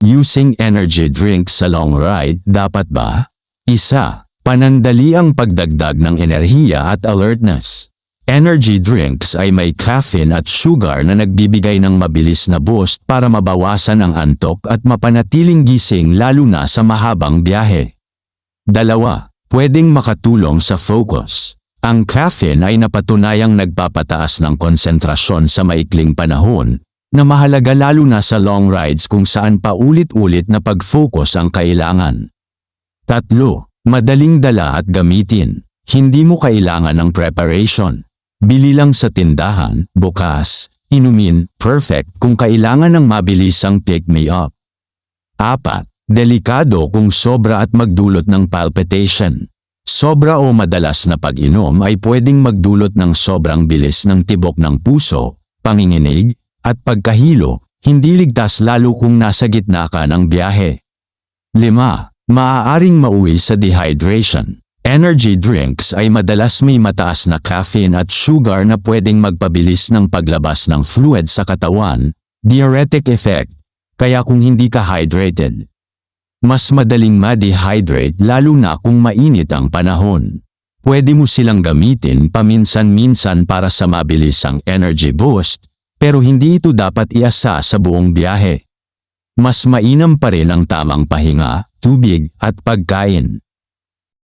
Using energy drinks sa long ride, dapat ba? Isa, panandali ang pagdagdag ng enerhiya at alertness. Energy drinks ay may caffeine at sugar na nagbibigay ng mabilis na boost para mabawasan ang antok at mapanatiling gising lalo na sa mahabang biyahe. Dalawa, pwedeng makatulong sa focus. Ang caffeine ay napatunayang nagpapataas ng konsentrasyon sa maikling panahon, na mahalaga lalo na sa long rides kung saan paulit-ulit na pag-focus ang kailangan. Tatlo, madaling dala at gamitin. Hindi mo kailangan ng preparation. Bili lang sa tindahan, bukas, inumin, perfect kung kailangan ng mabilisang pick-me-up. Apat, delikado kung sobra at magdulot ng palpitation. Sobra o madalas na pag-inom ay pwedeng magdulot ng sobrang bilis ng tibok ng puso, panginginig, at pagkahilo, hindi ligtas lalo kung nasa gitna ka ng biyahe. 5. Maaaring mauwi sa dehydration. Energy drinks ay madalas may mataas na caffeine at sugar na pwedeng magpabilis ng paglabas ng fluid sa katawan, diuretic effect, kaya kung hindi ka hydrated, mas madaling ma-dehydrate lalo na kung mainit ang panahon. Pwede mo silang gamitin paminsan-minsan para sa mabilisang energy boost, pero hindi ito dapat iasa sa buong biyahe. Mas mainam pa rin ang tamang pahinga, tubig at pagkain.